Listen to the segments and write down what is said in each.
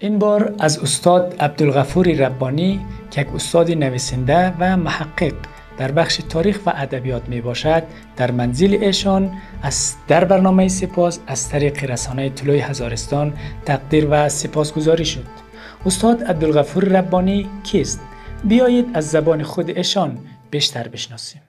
این بار از استاد عبدالغفور ربانی که یک استاد نویسنده و محقق در بخش تاریخ و ادبیات می باشد در منزل ایشان در برنامه سپاس از طریق رسانه طلوع هزارستان تقدیر و سپاسگزاری شد. استاد عبدالغفور ربانی کیست؟ بیایید از زبان خود ایشان بیشتر بشناسیم.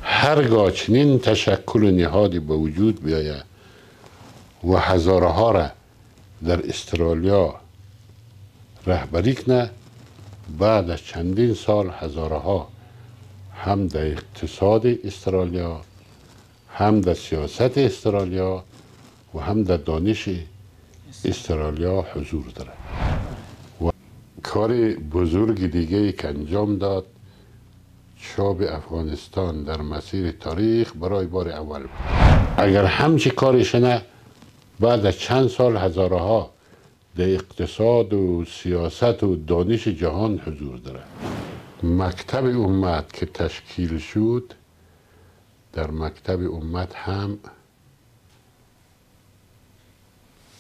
هرگاه چنین تشکل نهادی به وجود بیاید و هزارها را در استرالیا رهبری کنه، بعد از چندین سال هزارها هم در اقتصاد استرالیا، هم در سیاست استرالیا و هم در دانش استرالیا حضور داره و کار بزرگ دیگه که انجام داد چاب افغانستان در مسیر تاریخ برای بار اول بود. اگر همچی کارش نه، بعد از چند سال هزارها در اقتصاد و سیاست و دانش جهان حضور داره. مکتب امت که تشکیل شد، در مکتب امت هم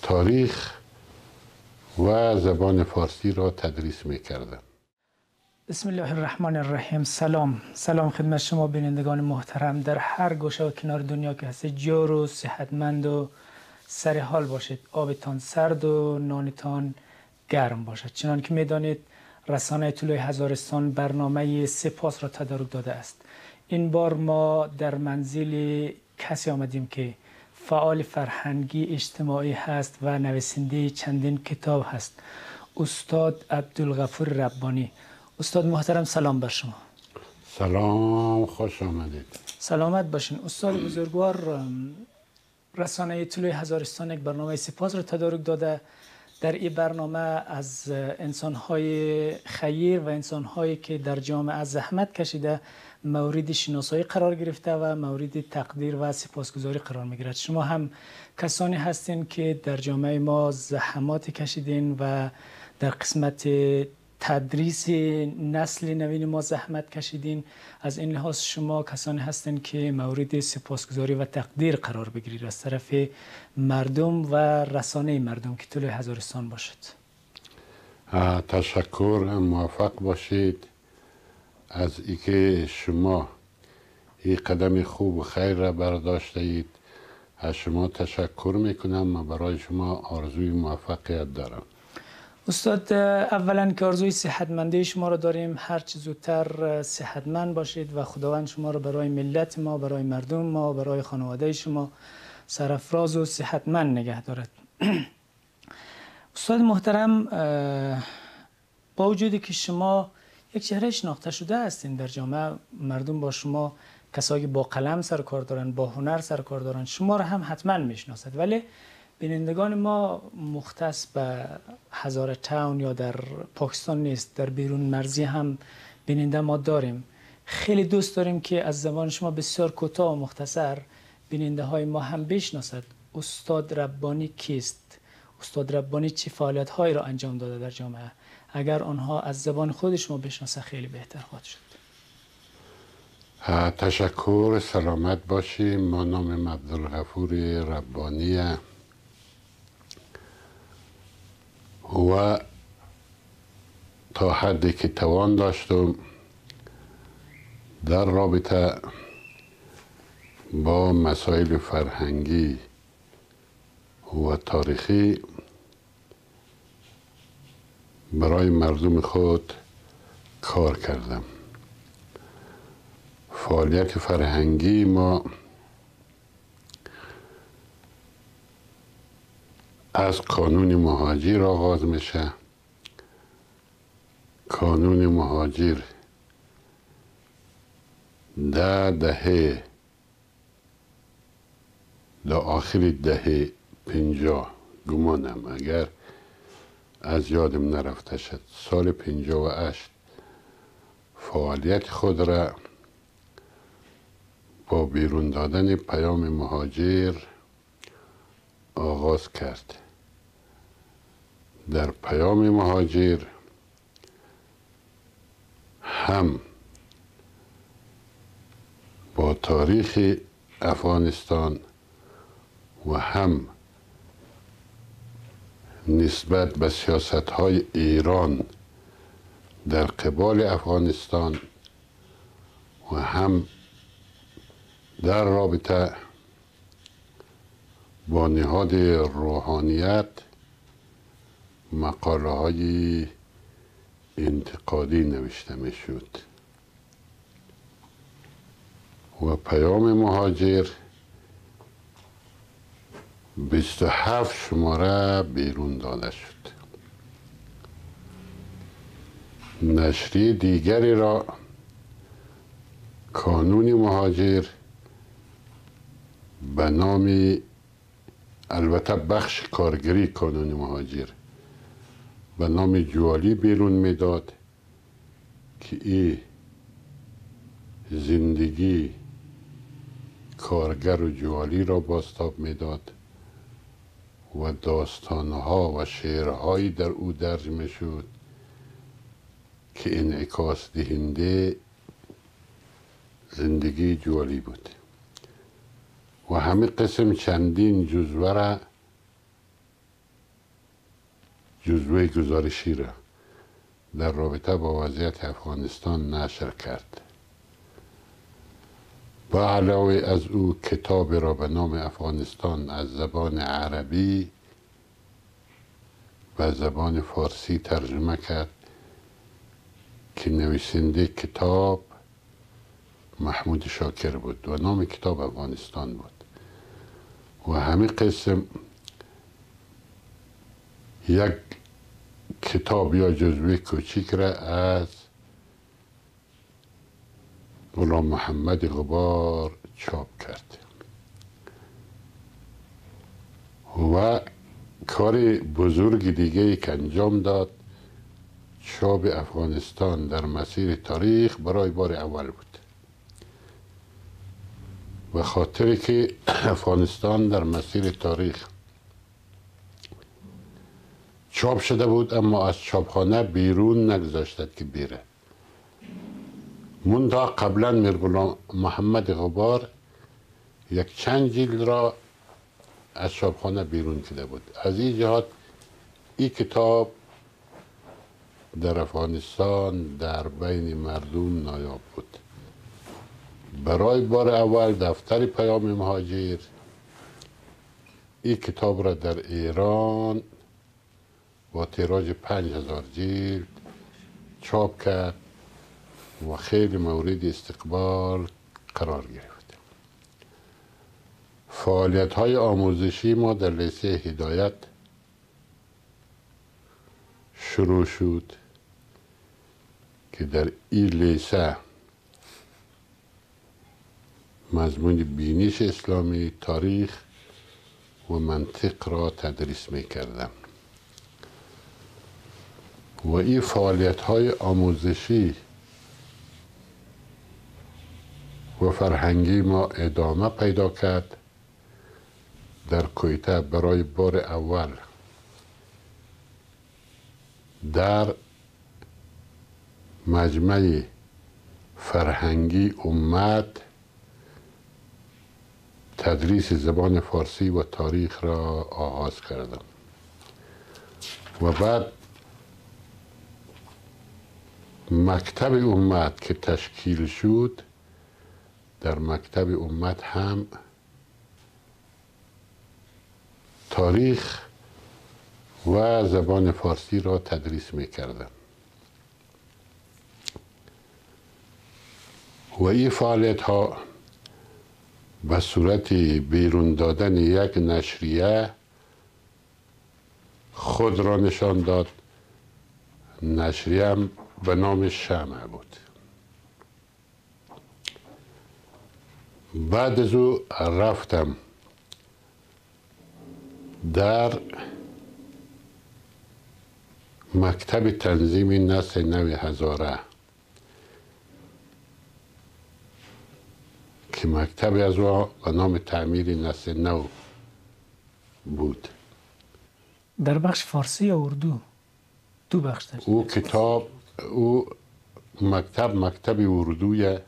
تاریخ و زبان فارسی را تدریس میکردن. بسم الله الرحمن الرحیم. سلام خدمت شما بینندگان محترم در هر گوشه و کنار دنیا که هستید. جور و صحتمند و سر حال باشید. آبتان سرد و نانتان گرم باشد. چنان که میدانید رسانه طلوع هزارستان برنامه سپاس را تدارک داده است. این بار ما در منزل کسی آمدیم که فعال فرهنگی اجتماعی هست و نویسنده چندین کتاب هست. استاد عبدالغفور ربانی. استاد محترم سلام بر شما. سلام، خوش آمدید. سلامت باشین. استاد بزرگوار رسانه طلوع هزارستان یک برنامه سپاس را تدارک داده. در این برنامه از انسان‌های خیر و انسان‌هایی که در جامعه زحمت کشیده مورد شناسایی قرار گرفته و مورد تقدیر و سپاسگزاری قرار می‌گیرد. شما هم کسانی هستین که در جامعه ما زحمات کشیدین و در قسمت تدریس نسل نوین ما زحمت کشیدین. از این لحاظ شما کسانی هستین که مورد سپاسگزاری و تقدیر قرار بگیرید از طرف مردم و رسانه مردم که طلوع هزارستان باشد. تشکر، موفق باشید از اینکه شما این قدم خوب و خیر را برداشته اید. از شما تشکر میکنم و برای شما آرزوی موفقیت دارم. استاد اولا که آرزوی صحتمندی شما را داریم، هرچه زودتر صحتمند باشید و خداوند شما را برای ملت ما، برای مردم ما، برای خانواده شما سرفراز و صحتمند نگه دارد. استاد محترم، با وجودی که شما یک چهره شناخته شده هستین در جامعه، مردم با شما کسایی با قلم سر کار دارن، با هنر سر کار دارن، شما را هم حتما میشناسد، ولی بینندگان ما مختص به هزاره تاون یا در پاکستان نیست، در بیرون مرزی هم بیننده ما داریم. خیلی دوست داریم که از زبان شما بسیار کوتاه و مختصر بیننده های ما هم بشناسد استاد ربانی کیست؟ استاد ربانی چه فعالیت هایی را انجام داده در جامعه؟ اگر آنها از زبان خود شما بشناسه خیلی بهتر خواهد شد. تشکر، سلامت باشی. ما نامم عبدالغفور ربانیه و تا حدی که توان داشتم در رابطه با مسائل فرهنگی و تاریخی برای مردم خود کار کردم. فعالیت فرهنگی ما از قانون مهاجر آغاز میشه. قانون مهاجر در آخر دهه 50 گمانم، اگر از یادم نرفته شد، سال 58 فعالیت خود را با بیرون دادن پیام مهاجر آغاز کرد. در پیام مهاجر هم با تاریخ افغانستان و هم نسبت به سیاست‌های ایران در قبال افغانستان و هم در رابطه با نهاد روحانیت مقاله های انتقادی نوشته می شد و پیام مهاجر 27 شماره بیرون داده شد. نشریه دیگری را کانون مهاجر به نام، البته بخش کارگری کانون مهاجر، به نام جوالی بیرون میداد که این زندگی کارگر و جوالی را بازتاب میداد و داستانها و شعرهایی در او درج میشد که انعکاس دهنده زندگی جوالی بود و همه قسم چندین جزوه گزارشی را در رابطه با وضعیت افغانستان نشر کرد. با علاوه از او کتاب را به نام افغانستان از زبان عربی و زبان فارسی ترجمه کرد که نویسنده کتاب محمود شاکر بود و نام کتاب افغانستان بود و همه قسم یک کتاب یا جزوه کوچیک را از غلام محمد غبار چاپ کرد و کار بزرگ دیگه که انجام داد چاپ افغانستان در مسیر تاریخ برای بار اول بود. و خاطری که افغانستان در مسیر تاریخ چاپ شده بود اما از چاپخانه بیرون نگذاشتد که بیره. منتها قبلا میر غلام محمد غبار یک چند جلد را از چاپخانه بیرون کرده بود. از این جهات این کتاب در افغانستان در بین مردم نایاب بود. برای بار اول دفتر پیام مهاجر این کتاب را در ایران با تیراژ 5000 جلد چاپ کرد و خیلی مورد استقبال قرار گرفت. فعالیت های آموزشی ما در لیسه هدایت شروع شد که در این لیسه مضمون بینش اسلامی، تاریخ و منطق را تدریس می کردم و این فعالیت های آموزشی و فرهنگی ما ادامه پیدا کرد. در کویته برای بار اول در مجمع فرهنگی امت تدریس زبان فارسی و تاریخ را آغاز کردم و بعد مکتب امت که تشکیل شد، در مکتب امت هم تاریخ و زبان فارسی را تدریس می کردم و این فعالیت ها به صورت بیرون دادن یک نشریه خود را نشان داد. نشریه به نام شمع بود. بعد از او رفتم در مکتب تنظیم نسل نو هزاره که مکتب از او به نام تعمیر نسل نو بود. در بخش فارسی یا اردو؟ دو بخش داشت. او کتاب، او مکتب اردوی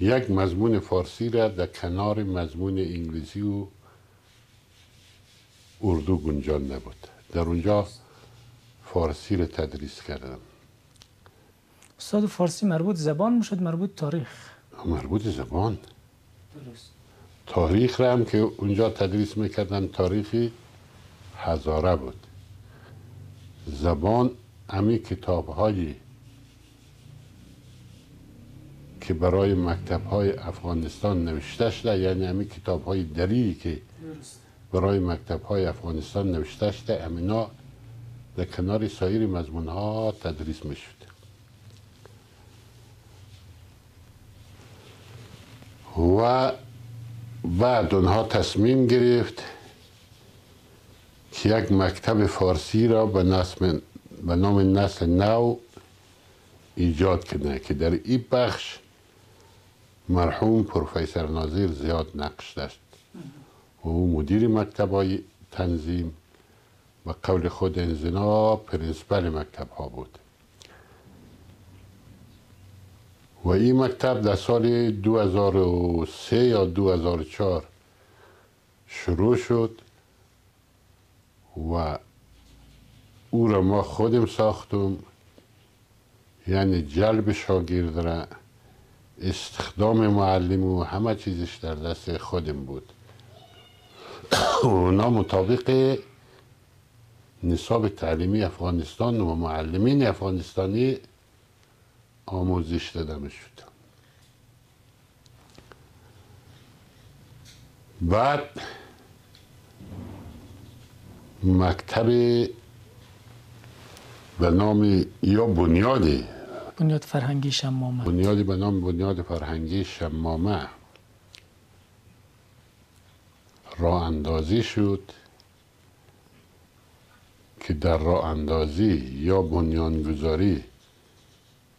یک مضمون فارسی را در کنار مضمون انگلیسی و اردو گنجانده بود. در اونجا فارسی را تدریس کردم. استاد فارسی مربوط زبان میشد مربوط تاریخ؟ مربوط زبان. درست. تاریخ را هم که اونجا تدریس میکردن تاریخی هزاره بود. زبان امی کتاب هایی که برای مکتب های افغانستان نوشته شده، یعنی امی کتاب های دری که برای مکتب های افغانستان نوشته شده، امینا در کنار سایر مضمون ها تدریس می شد. و بعد اونها تصمیم گرفت که یک مکتب فارسی را به نام نسل نو ایجاد کنه که در این بخش مرحوم پروفسور ناظر زیاد نقش داشت. او مدیر مکتبای تنظیم و قول خود انزنا پرنسپل مکتب ها بود. و این مکتب در سال 2003 یا 2004 شروع شد و او را ما خودم ساختم، یعنی جلب شاگرد را، استخدام معلم و همه چیزش در دست خودم بود. اونا مطابق نصاب تعلیمی افغانستان و معلمین افغانستانی آموزش داده می شد. بعد مکتب به نام یا بنیاد فرهنگی شمامه، بنیادی به نام بنیاد فرهنگی شمامه راه اندازی شد که در راه اندازی یا بنیانگذاری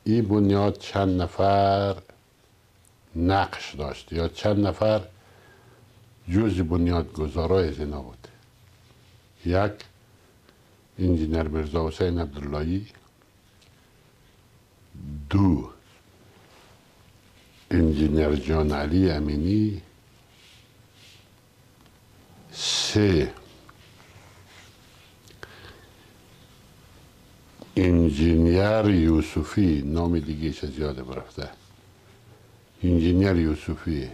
این بنیاد چند نفر نقش داشت یا چند نفر جز بنیادگذارای از اینا بود. یک انجینر مرزا حسین عبداللهی، دو انجینر جان علی امینی، سه انجینیر یوسفی، نام دیگه چه زیاده برفته، انجینیر یوسفی،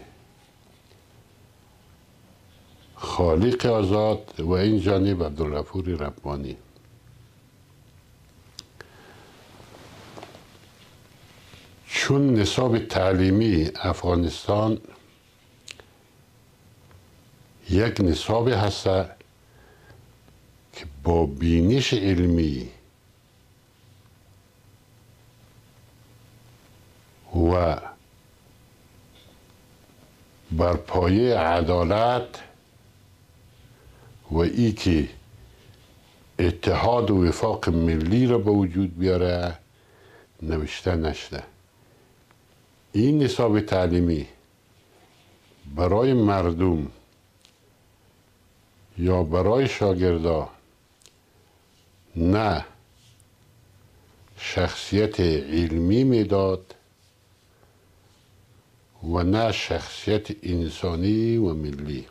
خالق آزاد و این جانب عبدالغفور ربانی. چون نصاب تعلیمی افغانستان یک نصاب هست که با بینش علمی و بر پایه عدالت و ای که اتحاد و وفاق ملی را به وجود بیاره نوشته نشده. این نصاب تعلیمی برای مردم یا برای شاگردا نه شخصیت علمی میداد و نه شخصیت انسانی و ملی.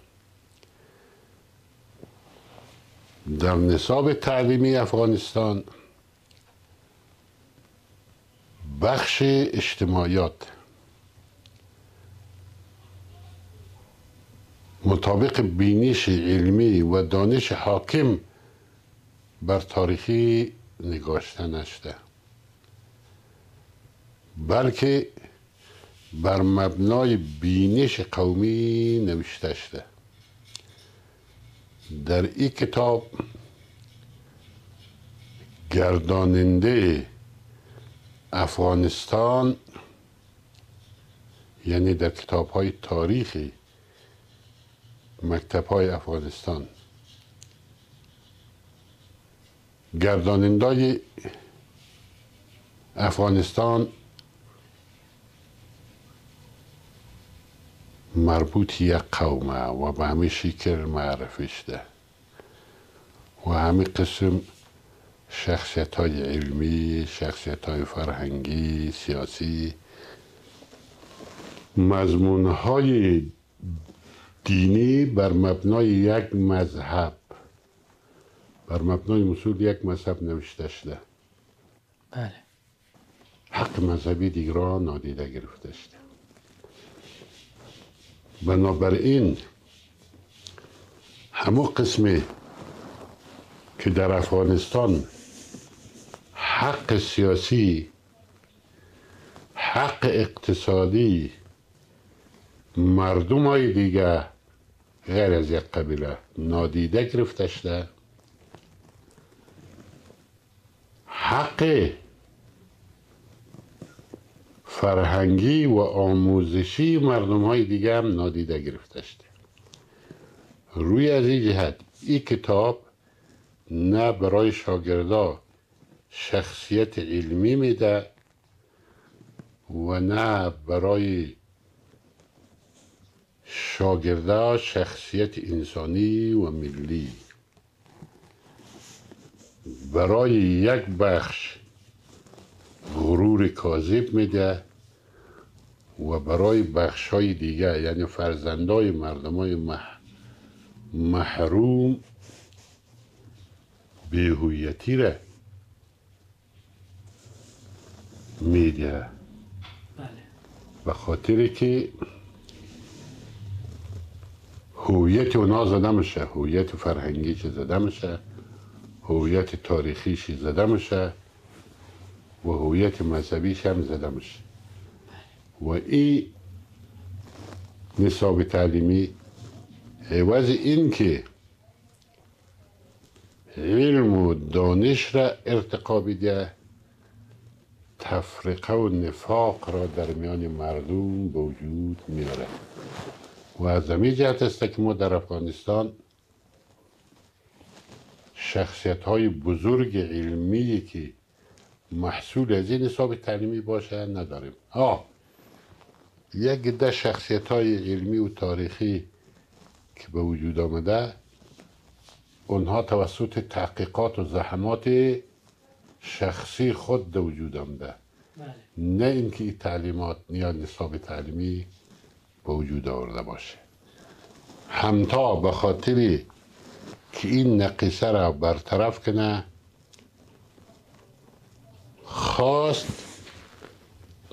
در نصاب تعلیمی افغانستان بخش اجتماعیات مطابق بینش علمی و دانش حاکم بر تاریخی نگاشته نشده، بلکه بر مبنای بینش قومی نوشته شده. در این کتاب گرداننده افغانستان، یعنی در کتاب های تاریخی مکتب های افغانستان، گرداننده افغانستان مربوط یک قومه و به همین شکل معرفی شده و همین قسم شخصیت های علمی، شخصیت های فرهنگی، سیاسی، مضمون های دینی بر مبنای یک مذهب، بر مبنای اصول یک مذهب نوشته شده. بله. حق مذهبی دیگران نادیده گرفته شده. بنابراین همون قسمی که در افغانستان حق سیاسی، حق اقتصادی مردم های دیگه غیر از یک قبیله نادیده گرفته شده، حق فرهنگی و آموزشی مردم های دیگه هم نادیده گرفته شده. روی از این جهت این کتاب نه برای شاگردا شخصیت علمی میده و نه برای شاگردا شخصیت انسانی و ملی. برای یک بخش غرور کاذب میده و برای بخش های دیگه یعنی فرزندای مردم های محروم بیهویتی را میده. بله. به خاطر که هویت اونا زده میشه، هویت فرهنگی چه زده میشه، هویت تاریخیش زده میشه و هویت مذهبیش هم زده میشه و این نصاب تعلیمی عوض این که علم و دانش را ارتقا بده، تفرقه و نفاق را در میان مردم به وجود میاره و از همین جهت است که ما در افغانستان شخصیت های بزرگ علمی که محصول از این نصاب تعلیمی باشه نداریم. یک عده شخصیت های علمی و تاریخی که به وجود آمده اونها توسط تحقیقات و زحمات شخصی خود به وجود آمده، نه اینکه این تعلیمات یا نصاب تعلیمی به وجود آورده باشه. همتا به خاطر که این نقیصه را برطرف کنه خواست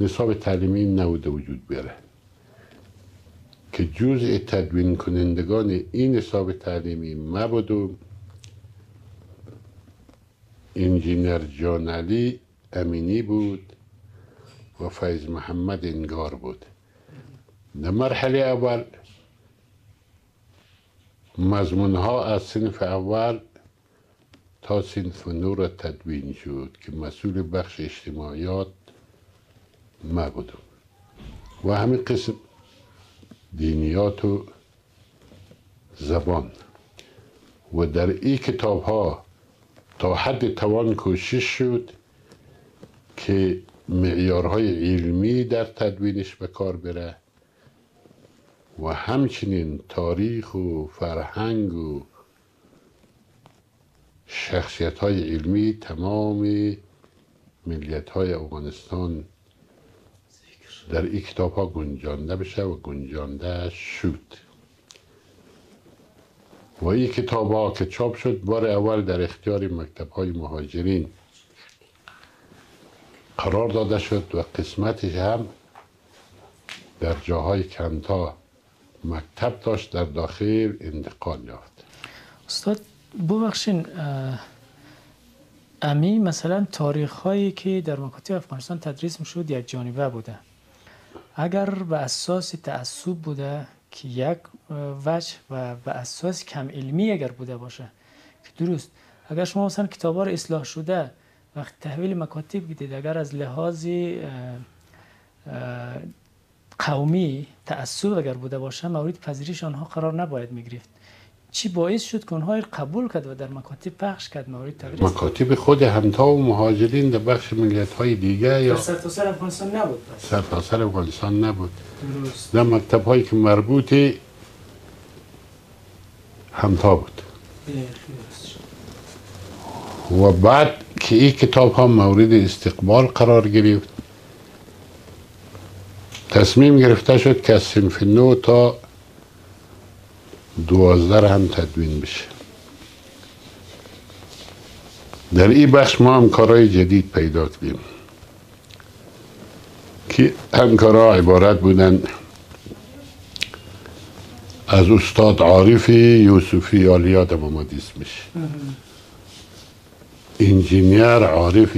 نصاب تعلیمی نوده وجود بیاره که جزء تدوین کنندگان این نصاب تعلیمی مبودم انجینر جان علی امینی بود و فیض محمد انگار بود. در مرحله اول مضمونها از صنف اول تا صنف نور تدوین شد که مسئول بخش اجتماعیات ما بودم و همین قسم دینیات و زبان و در این کتاب ها تا حد توان کوشش شد که معیارهای علمی در تدوینش به کار بره و همچنین تاریخ و فرهنگ و شخصیت های علمی تمام ملیت های افغانستان در این کتاب ها گنجانده بشه و گنجانده شد و این کتاب ها که چاپ شد بار اول در اختیار مکتب های مهاجرین قرار داده شد و قسمتش هم در جاهای کمتا مکتب داشت در داخل انتقال یافت. استاد ببخشین امی مثلا تاریخ هایی که در مکاتب افغانستان تدریس میشد یک جانبه بوده، اگر به اساس تعصب بوده که یک وجه و به اساس کم علمی اگر بوده باشه که درست، اگر شما مثلا کتاب ها اصلاح شده وقت تحویل مکاتب بدید اگر از لحاظ قومی تعصب اگر بوده باشه مورد پذیرش آنها قرار نباید میگرفت. چی باعث شد که اونها قبول کرد و در مکاتب پخش کرد مورد تدریس؟ مکاتب خود همتا و مهاجرین در بخش ملیت های دیگه یا سرتاسر افغانستان نبود؟ سرتاسر افغانستان نبود. درست. در مکتب هایی که مربوط همتا بود. و بعد که این کتاب ها مورد استقبال قرار گرفت، تصمیم گرفته شد که از صنف 9 تا 12 هم تدوین بشه. در این بخش ما همکارای جدید پیدا کردیم که همکارا عبارت بودن از استاد عارف یوسفی، یادم آمد اسمش، انجینیر عارف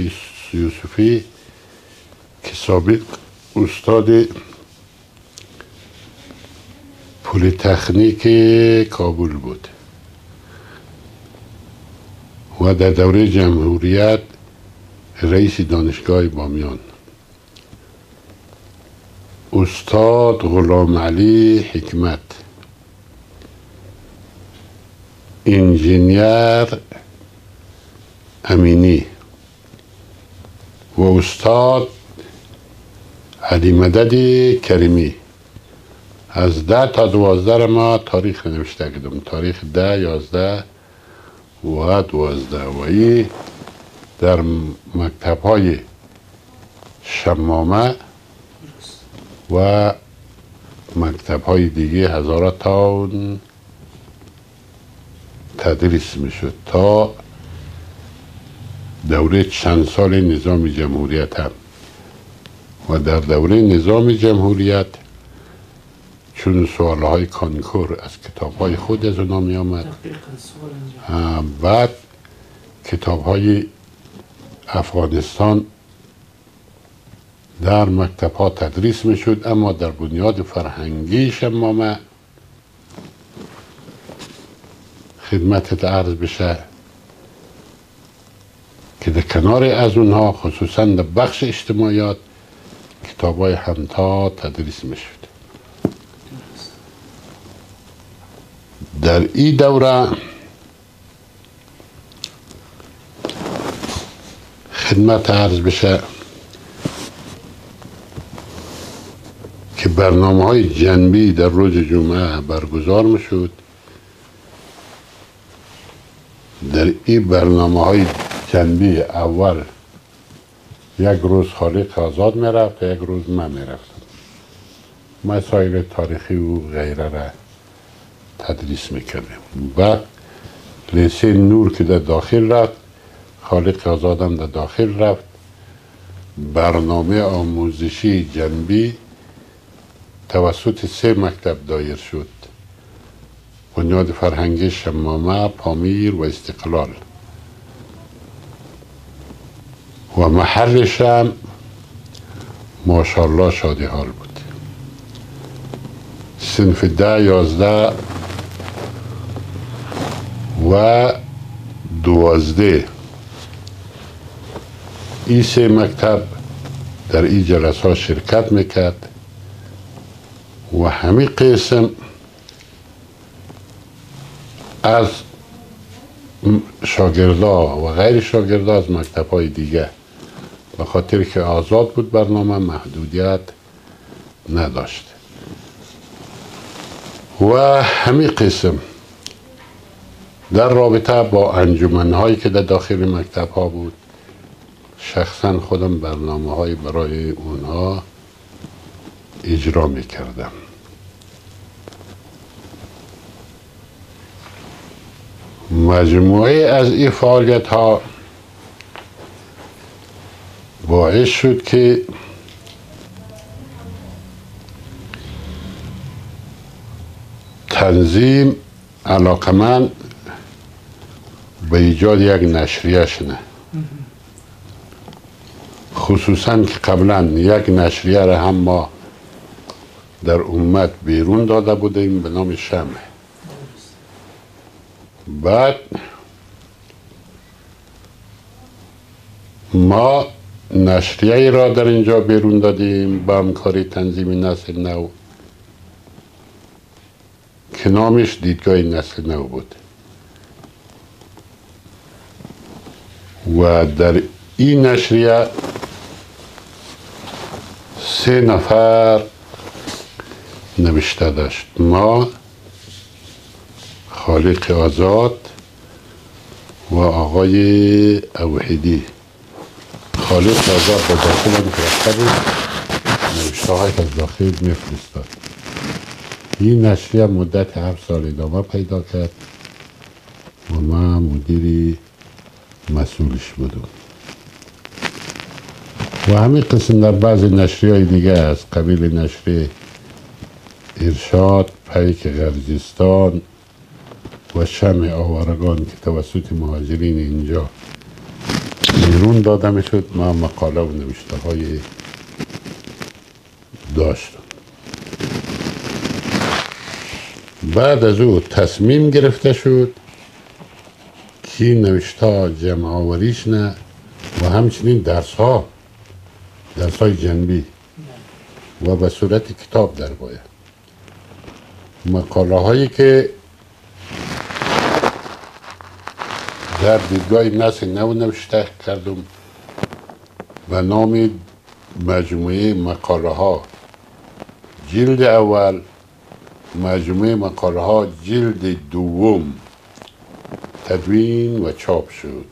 یوسفی که سابق استاد پلی‌تکنیک کابل بود و در دوره جمهوریت رئیس دانشگاه بامیان. استاد غلام علی حکمت، انجینیر امینی و استاد علی مدد کریمی. از 10 تا 12 ما تاریخ نوشته کردم، تاریخ 10، 11 و 12 و این در مکتب های شمامه و مکتب های دیگه هزاران تاون تدریس میشد تا دوره چند سال نظام جمهوریت هم. و در دوره نظام جمهوریت چون سوالهای کانکور از کتابهای خود از اونا می آمد، بعد کتابهای افغانستان در مکتب ها تدریس می شد، اما در بنیاد فرهنگی شمامه خدمتت عرض بشه که در کنار از اونها خصوصا در بخش اجتماعیات کتاب‌های همتا تدریس می شد. در این دوره خدمت عرض بشه که برنامه‌های جنبی در روز جمعه برگزار می شد. در این برنامه‌های جنبی اول یک روز خالق آزاد می رفت و یک روز من می رفتم. مسائل تاریخی و غیره را تدریس می کردیم. بعد لیسه نور که در داخل رفت، خالق آزاد هم در داخل رفت. برنامه آموزشی جنبی توسط 3 مکتب دایر شد: بنیاد فرهنگی شمامه، پامیر و استقلال. و محلش هم ماشاءالله شادی حال بود. صنف 10، 11 و 12 این 3 مکتب در این جلسه ها شرکت میکرد و همین قسم از شاگردا و غیر شاگردا از مکتب های دیگه، به خاطر که آزاد بود برنامه، محدودیت نداشت. و همین قسم در رابطه با انجمن‌هایی که در داخل مکتب ها بود، شخصا خودم برنامه‌های برای اونها اجرا می‌کردم. مجموعه از این فعالیت ها باعث شد که تنظیم علاقمند به ایجاد یک نشریه شنه، خصوصا که قبلا یک نشریه را هم ما در امت بیرون داده بودیم به نام شمع. بعد ما نشریه را در اینجا بیرون دادیم با همکاری تنظیم نسل نو که نامش دیدگاه نسل نو بود و در این نشریه 3 نفر نوشته داشت: ما، خالق آزاد و آقای اوحیدی. خالق آزاد با داخل هم فرسته بود، نوشته های از داخل میفرستاد. این نشریه مدت 7 سال ادامه پیدا کرد و من مدیری مسئولش بودم و همین قسم در بعض نشریه های دیگه از قبیل نشریه ارشاد، پیک غرجستان و شمع آوارگان که توسط مهاجرین اینجا بیرون داده می شد، من مقاله و نوشته های داشتم. بعد از او تصمیم گرفته شد که نوشته جمع آوریش نه و همچنین درس های جنبی و به صورت کتاب در باید. مقاله هایی که در دیدگاه نسل نو نوشته کردم و نام مجموعه مقاله ها جلد اول، مجموعه مقاله ها جلد دوم تدوین و چاپ شد.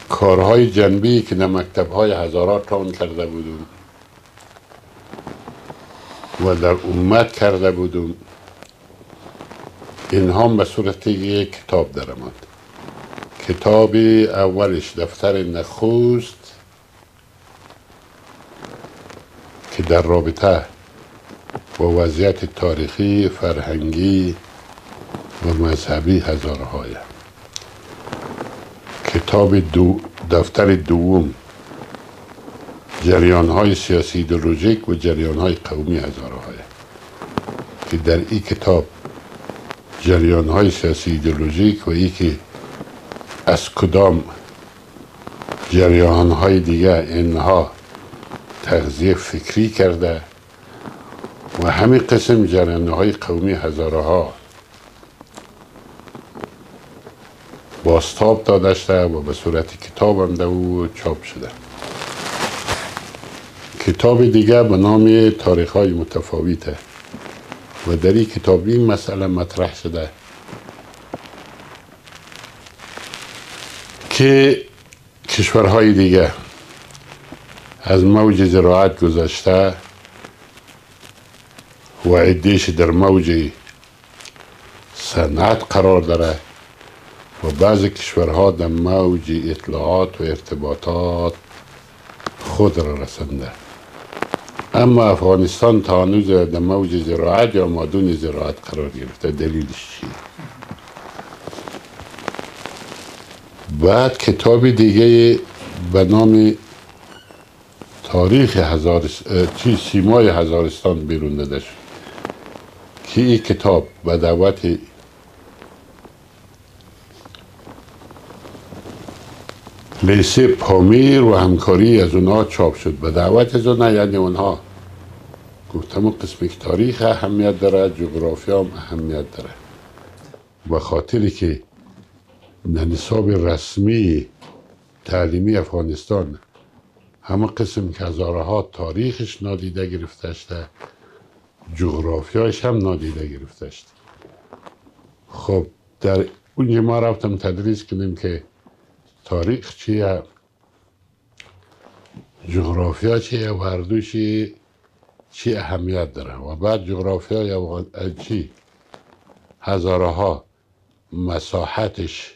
کارهای جنبی که در مکتب‌های هزارات تاون کرده بودم و در امت کرده بودم، اینها به صورت یک کتاب در آمد. کتاب اولش دفتر نخست که در رابطه با وضعیت تاریخی، فرهنگی و مذهبی هزارهای. کتاب دفتر دوم جریان‌های سیاسی ایدئولوژیک و جریان‌های قومی هزارهای که در این کتاب جریان‌های سیاسی ایدئولوژیک و یکی از کدام جریان‌های دیگه اینها تغذیه فکری کرده و همین قسم جریان‌های قومی هزارها بازتاب داده شده و به صورت کتاب هم و چاپ شده. کتاب دیگه به نام تاریخ‌های متفاوته و در این کتاب این مسئله مطرح شده که کشورهای دیگه از موج زراعت گذشته و عده‌اش در موج صنعت قرار داره و بعضی کشورها در موج اطلاعات و ارتباطات خود را رسنده، اما افغانستان تا هنوز در موج زراعت یا مادون زراعت قرار گرفته. دلیلش چیه؟ بعد کتاب دیگه به نام تاریخ سیمای هزارستان بیرون داده شد که این کتاب به دعوت لیسه پامیر و همکاری از اونها چاپ شد. به دعوت از اونها یعنی اونها گفتم قسم که تاریخ اهمیت داره، جغرافیا هم اهمیت داره، به خاطری که در نصاب رسمی تعلیمی افغانستان همه قسم که هزارها تاریخش نادیده گرفته شده، جغرافیاش هم نادیده گرفته شده. خب در اونجا ما رفتم تدریس کنیم که تاریخ چیه، جغرافیا چیه و هر دوشی چی اهمیت داره و بعد جغرافیا یا چی هزارها مساحتش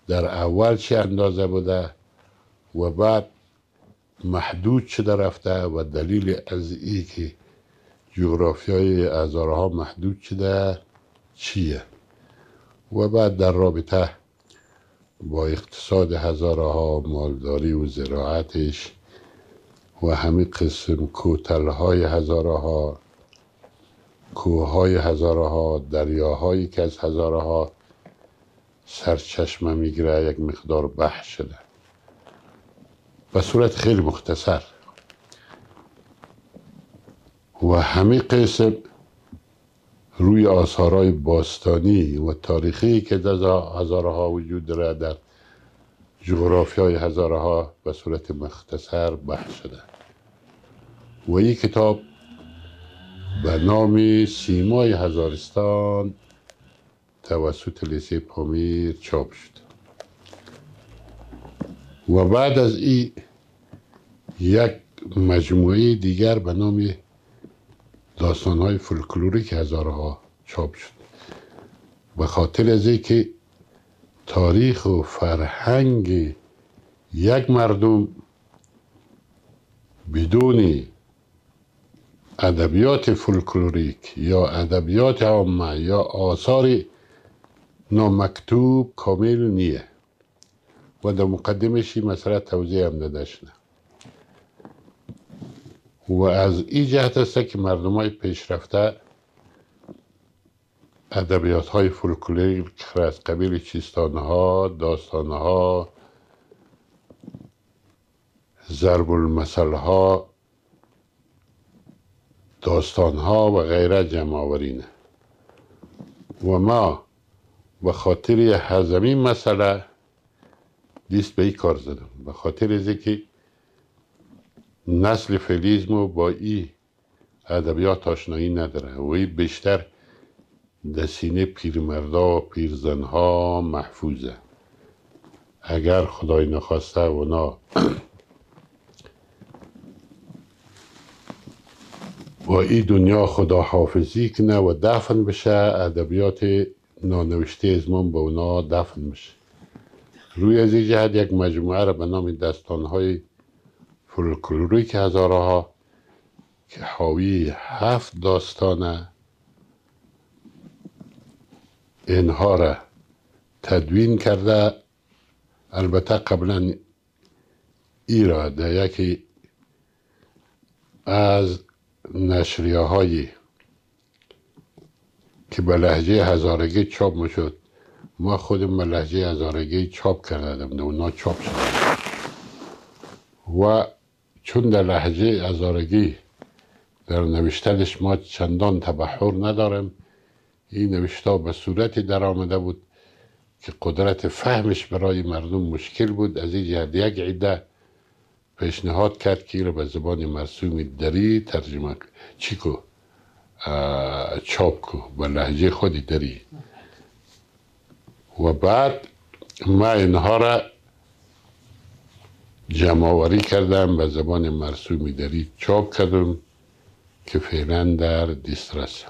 در اول چی اندازه بوده و بعد محدود شده رفته و دلیل از ای که جغرافیای هزارها محدود شده چیه و بعد در رابطه با اقتصاد هزارها، مالداری و زراعتش و همین قسم کوتلهای هزارها، کوههای هزارها، دریاهایی که از هزارها سرچشمه میگیره یک مقدار بحث شده به صورت خیلی مختصر و همین قسم روی آثارهای باستانی و تاریخی که در هزارها وجود داره در جغرافیای هزارها به صورت مختصر بحث شده و این کتاب به نام سیمای هزارستان توسط لیسه پامیر چاپ شد و بعد از این یک مجموعه دیگر به نام داستانهای فولکلوریک هزارها چاپ شد به خاطر از اینکه تاریخ و فرهنگ یک مردم بدون ادبیات فولکلوریک یا ادبیات عامه یا آثار نامکتوب کامل نیه و در مقدمش این مسئله توضیح هم داده شده و از این جهت است که مردم های پیشرفته ادبیات های فولکلوریک از قبیل چیستانه ها، داستانه ها، ضرب المثل ها، داستان ها و غیره جمع آورینه و ما به خاطر هضمی مسئله دیست به این کار زدم به خاطر از که نسل فعلیزمو با این ادبیات آشنایی نداره و این بیشتر در سینه پیرمردا و پیرزنها محفوظه اگر خدای نخواسته اونا با این دنیا خداحافظی کنه و دفن بشه ادبیات نانوشته ازمان با اونا دفن میشه روی از این جهت یک مجموعه را به نام داستانهای فولکلوریک هزارها که حاوی 7 داستانه اینها را تدوین کرده البته قبلا ای را در یکی از نشریه هایی که به لهجه هزارگی چاپ میشد ما خودم به لهجه هزارگی چاپ کردم در اونا چاپ شد و چون در لهجه هزارگی در نوشتنش ما چندان تبحر ندارم این نوشته به صورتی در آمده بود که قدرت فهمش برای مردم مشکل بود از این جهت یک عده پیشنهاد کرد که این به زبان مرسوم دری ترجمه چیکو چاپ کو به لهجه خودی دری و بعد ما اینها را جمع آوری کردم به زبان مرسوم دری چاپ کردم که فعلا در دسترس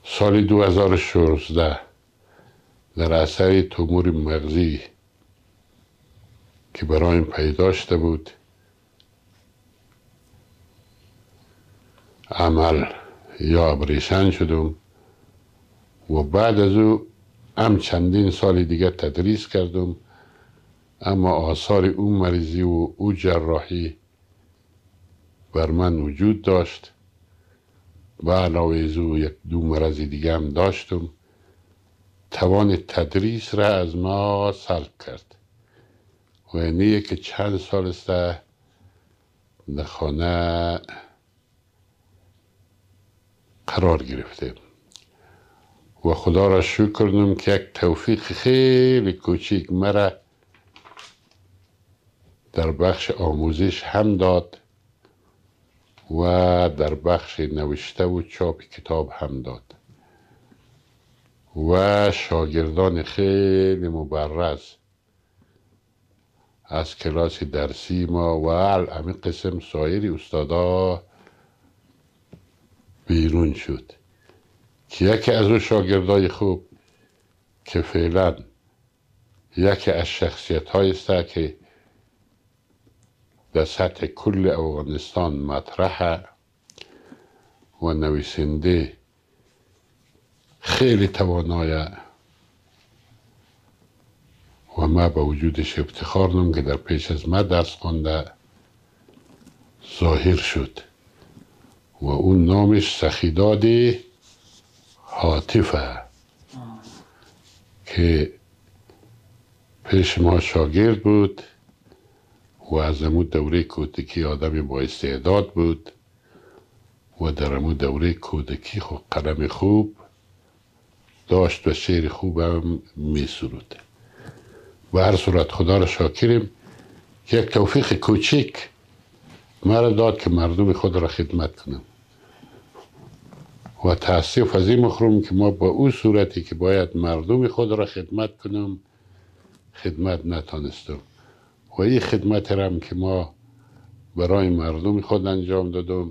سال 2016 در اثر تومور مغزی که برایم پیدا شده بود عمل یا ابریشن شدم و بعد از او هم چندین سال دیگه تدریس کردم اما آثار او مریضی و او جراحی بر من وجود داشت و علاوه از او 1-2 مرض دیگه هم داشتم توان تدریس را از ما سلب کرد و اینه که چند سال است در خانه قرار گرفته و خدا را شکر کنم که یک توفیق خیلی کوچیک مرا در بخش آموزش هم داد و در بخش نوشته و چاپ کتاب هم داد و شاگردان خیلی مبرز از کلاس درسی ما و همین قسم سایر استادا بیرون شد که یکی از اون شاگردای خوب که فعلا یکی از شخصیت های است که در سطح کل افغانستان مطرحه و نویسنده خیلی توانایه و ما با وجودش افتخار دارم که در پیش از ما درس خونده ظاهر شد و اون نامش سخیداد حاطفه که پیش ما شاگرد بود و از امون دوره کودکی آدم با استعداد بود و در امو دوره کودکی خود قلم خوب داشت و شعر خوب هم می سرود. و هر صورت خدا را شاکریم که یک توفیق کوچیک مرا داد که مردم خود را خدمت کنم و تاسف از این مخروم که ما با او صورتی که باید مردم خود را خدمت کنم خدمت نتانستم و این خدمت را هم که ما برای مردم خود انجام دادم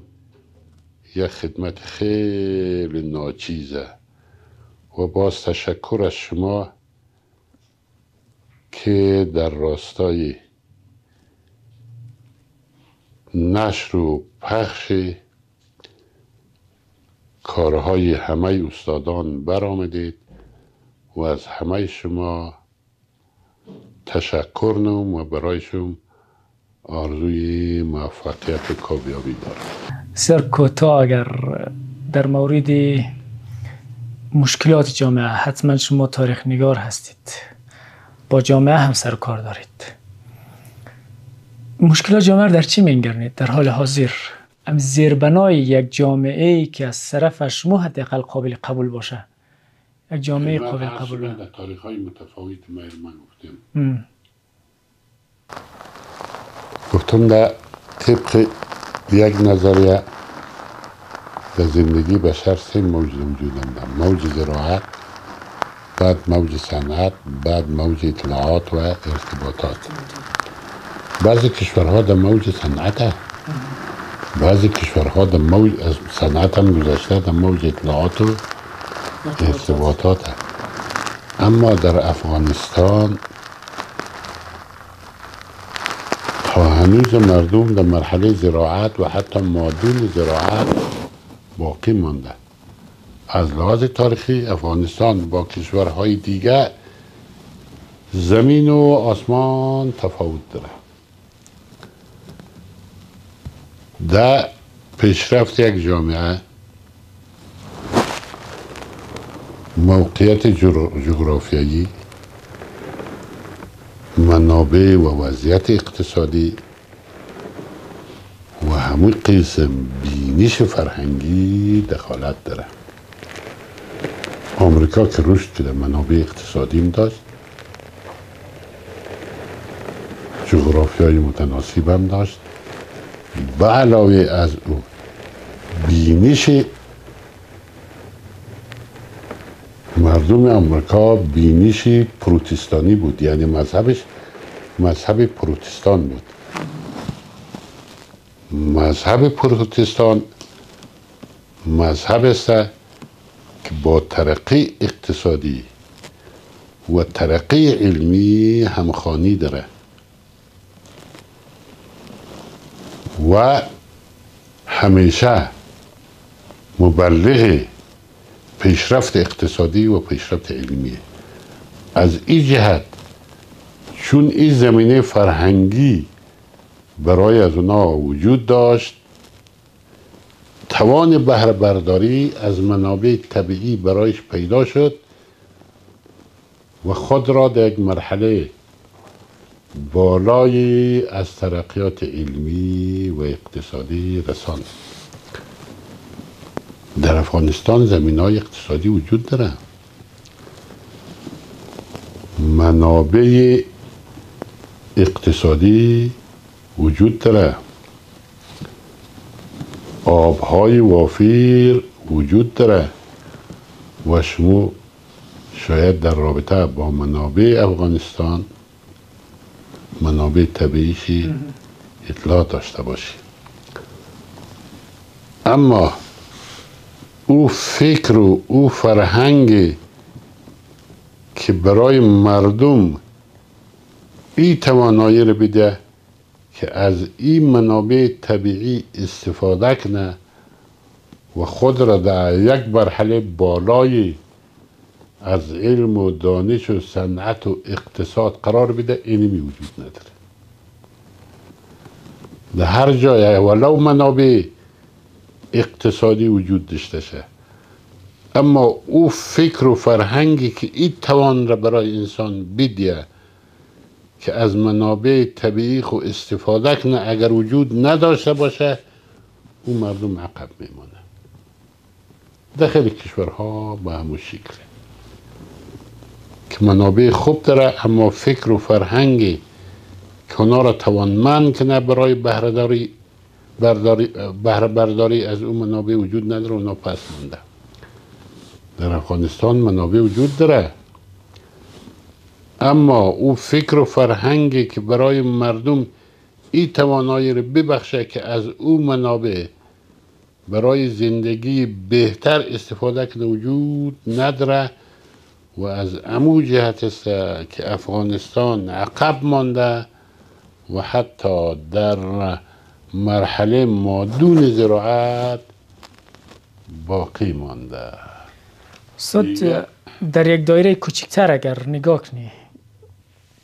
یک خدمت خیلی ناچیزه و باز تشکر از شما که در راستای نشر و پخش کارهای همه استادان برآمدید و از همه شما تشکر نم و برایشون آرزوی موفقیت و کامیابی دارم. سر کوتاه اگر در مورد مشکلات جامعه، حتما شما تاریخ نگار هستید، با جامعه هم سر کار دارید، مشکلات جامعه در چی می‌نگرید در حال حاضر؟ ام زیربنای یک جامعه که از طرف شما حداقل قابل قبول باشه، یک جامعه قابل قبول باشه. در تاریخ‌های متفاوت من گفتم در طبق یک نظریه در زندگی بشر سه موج وجود دارند: موج زراعت، بعد موج صنعت، بعد موج اطلاعات و ارتباطات. بعضی کشورها در موج صنعت، بعضی کشورها در موج از صنعت هم گذشته در موج اطلاعات و ارتباطات. اما در افغانستان تا هنوز مردم در مرحله زراعت و حتی مادون زراعت باقی مانده. از لحاظ تاریخی افغانستان با کشورهای دیگر زمین و آسمان تفاوت داره. در پیشرفت یک جامعه موقعیت جغرافیایی، منابع و وضعیت اقتصادی و همون قسم بینش فرهنگی دخالت داره. آمریکا که رشد کرده منابع اقتصادی داشت، جغرافیای متناسب هم داشت، به علاوه از او بینش مردم آمریکا بینش پروتستانی بود، یعنی مذهبش مذهب پروتستان بود. مذهب پروتستان مذهب است که با ترقی اقتصادی و ترقی علمی همخوانی داره و همیشه مبلغ پیشرفت اقتصادی و پیشرفت علمی. از این جهت چون این زمینه فرهنگی برای از اونا وجود داشت، توان بهره برداری از منابع طبیعی برایش پیدا شد و خود را در یک مرحله بالای از ترقیات علمی و اقتصادی رساند. در افغانستان زمینه‌های اقتصادی وجود داره، منابع اقتصادی وجود داره، آبهای وافر وجود داره و شما شاید در رابطه با منابع افغانستان، منابع طبیعیشی اطلاع داشته باشی. اما او فکر و او فرهنگ که برای مردم این توانایی رو بده که از این منابع طبیعی استفاده کنه و خود را در یک مرحله بالای از علم و دانش و صنعت و اقتصاد قرار بده، اینمی وجود نداره. در هر جای ولو منابع اقتصادی وجود داشته شه، اما او فکر و فرهنگی که این توان را برای انسان بیده که از منابع طبیعی خو استفاده کنه اگر وجود نداشته باشه، اون مردم عقب میمانه. در خیلی کشورها به همون شکله که منابع خوب داره اما فکر و فرهنگی که اونا را توانمند کنه برای بهره برداری از اون منابع وجود نداره، اونا پس مونده. در افغانستان منابع وجود داره اما او فکر و فرهنگی که برای مردم این توانایی رو ببخشه که از او منابع برای زندگی بهتر استفاده کنه وجود نداره و از امو جهت است که افغانستان عقب مانده و حتی در مرحله مادون زراعت باقی مانده. استاد در یک دایره کوچکتر اگر نگاه کنی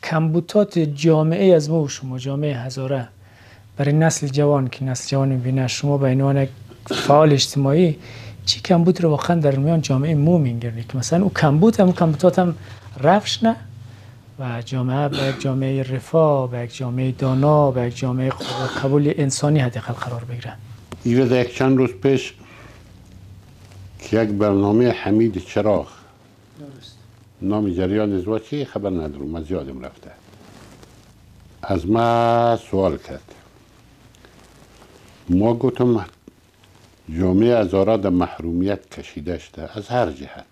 کمبودات جامعه از ما و شما، جامعه هزاره، برای نسل جوان که نسل جوان میبینه شما به عنوان یک فعال اجتماعی چی کمبود رو واقعا در میان جامعه مو میگیرنی که مثلا او کمبودات هم رفش نه و جامعه به یک جامعه رفاه، به یک جامعه دانا، به یک جامعه قبول انسانی حداقل قرار بگیره؟ ایره در یک چند روز پیش که یک برنامه حمید چراغ نام جریان ازواجی خبر ندارم، از یادم رفته، از ما سوال کرد. ما گفتم جامعه هزاره در محرومیت کشیده شده از هر جهت،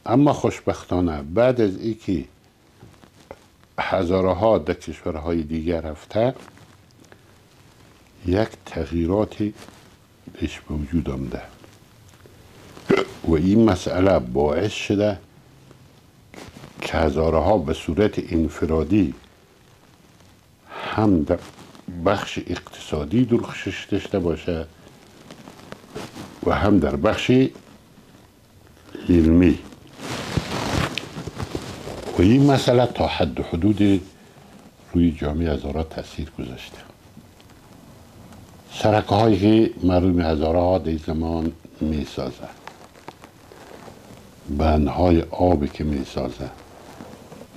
اما خوشبختانه بعد از اینکه هزاره ها در کشورهای دیگر رفته یک تغییراتی پیش به وجود آمده و این مسئله باعث شده که هزاره ها به صورت انفرادی هم در بخش اقتصادی درخشش داشته باشه و هم در بخش علمی و این مسئله تا حد و حدود روی جامعه هزاره تاثیر گذاشته. سرکه هایی که مردم هزاره ها در زمان می سازه، بندهای آبی که می سازه،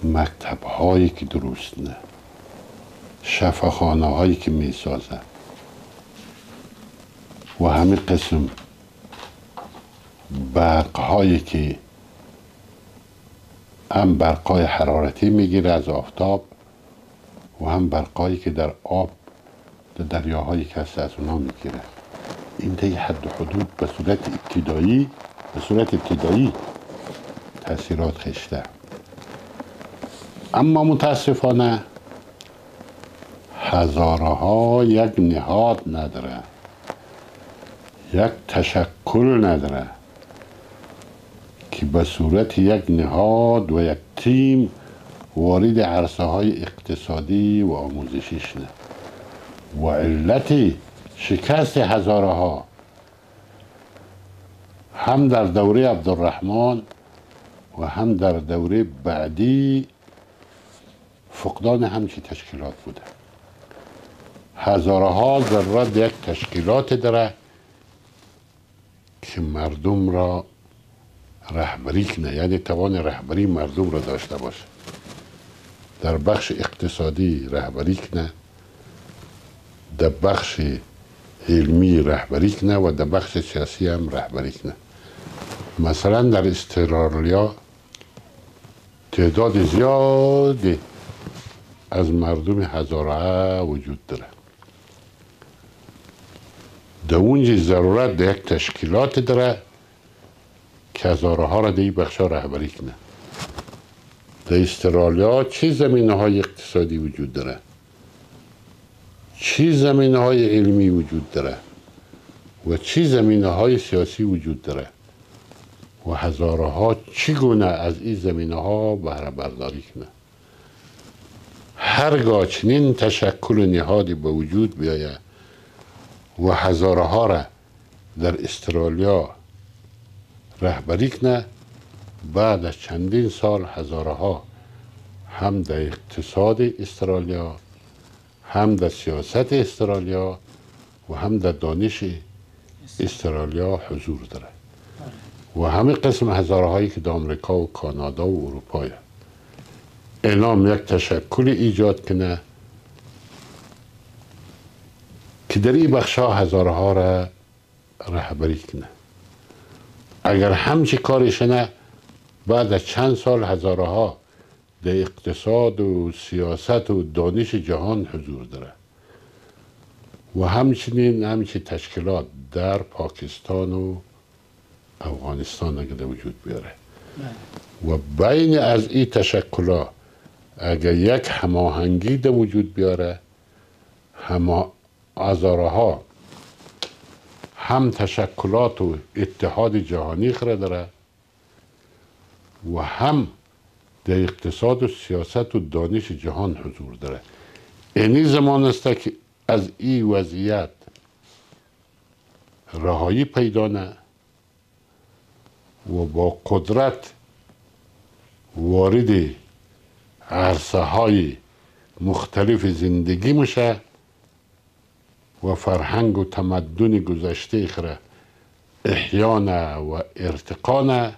مکتب هایی که درست نه، شفاخانه هایی که می سازه و همین قسم برق هایی که هم برقای حرارتی میگیره از آفتاب و هم برقایی که در آب در دریاهایی که هست از اونا میگیره. این در حد و حدود به صورت ابتدایی تاثیرات خشته، اما متاسفانه هزاره ها یک نهاد نداره، یک تشکل نداره که به صورت یک نهاد و یک تیم وارد عرصه های اقتصادی و آموزشیش نه و علت شکست هزاره ها هم در دوره عبدالرحمن و هم در دوره بعدی فقدان همچی تشکیلات بوده. هزاره ها ضرورت یک تشکیلات داره که مردم را رهبری کنه، یعنی توان رهبری مردم را داشته باشه، در بخش اقتصادی رهبری کنه، در بخش علمی رهبری کنه و در بخش سیاسی هم رهبری کنه. مثلا در استرالیا تعداد زیادی از مردم هزاره وجود داره، در اونجا ضرورت در یک تشکیلات داره که هزاره ها را در این بخش رهبری کنه. در استرالیا چه زمینه های اقتصادی وجود داره، چه زمینه های علمی وجود داره و چه زمینه های سیاسی وجود داره و هزاره ها چگونه از این زمینه ها بهره برداری کنه. هرگاه چنین تشکل نهادی به وجود بیاید و هزاره ها را در استرالیا رهبری کنه، بعد از چندین سال هزاره ها هم در اقتصاد استرالیا، هم در سیاست استرالیا و هم در دانش استرالیا حضور داره و همه قسم هزاره هایی که در آمریکا و کانادا و اروپا اعلام یک تشکل ایجاد کنه که در این بخشا هزارها را رهبری کنه. اگر همچی کارشنه بعد از چند سال هزارها در اقتصاد و سیاست و دانش جهان حضور داره و همچنین تشکیلات در پاکستان و افغانستان اگر در وجود بیاره و بین از این تشکلات اگر یک هماهنگی در وجود بیاره، هزارها هم تشکلات و اتحاد جهانی خرد داره و هم در اقتصاد و سیاست و دانش جهان حضور داره. اینی زمان است که از این وضعیت رهایی پیدا نه و با قدرت وارد عرصه های مختلف زندگی میشه و فرهنگ و تمدن گذشته خره احیانه و ارتقانه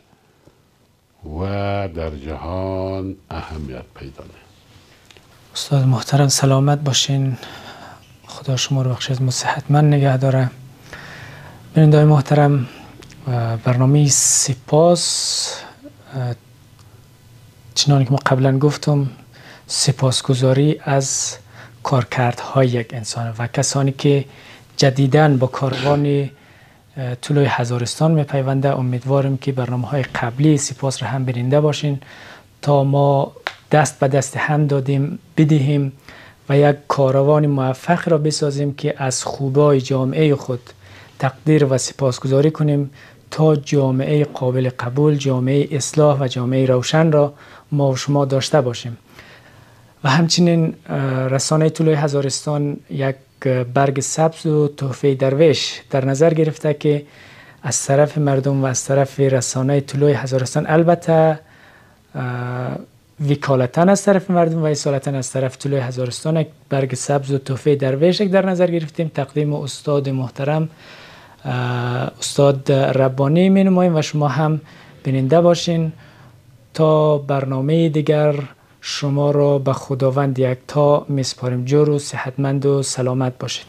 و در جهان اهمیت پیدا نه. استاد محترم سلامت باشین، خدا شما رو بخش از ما صحتمند نگه داره. بیننده‌های محترم، برنامه سپاس، چنانکه که ما قبلا گفتم، سپاسگزاری از کارکردهای یک انسان و کسانی که جدیداً با کاروان طلوع هزارستان میپیونده. امیدوارم که برنامه‌های قبلی سپاس را هم بیننده باشین تا ما دست به دست هم بدهیم و یک کاروان موفق را بسازیم که از خوبای جامعه خود تقدیر و سپاسگزاری کنیم تا جامعه قابل قبول، جامعه اصلاح و جامعه روشن را ما و شما داشته باشیم. و همچنین رسانه طلوع هزارستان یک برگ سبز و تحفه درویش در نظر گرفته که از طرف مردم و از طرف رسانه طلوع هزارستان، البته وکالتاً از طرف مردم و اصالتاً از طرف طلوع هزارستان، یک برگ سبز و تحفه درویش در نظر گرفتیم. تقدیم استاد محترم استاد ربانی می نماییم و شما هم بیننده باشین. تا برنامه دیگر شما را به خداوند یکتا میسپاریم. جور و صحتمند و سلامت باشید.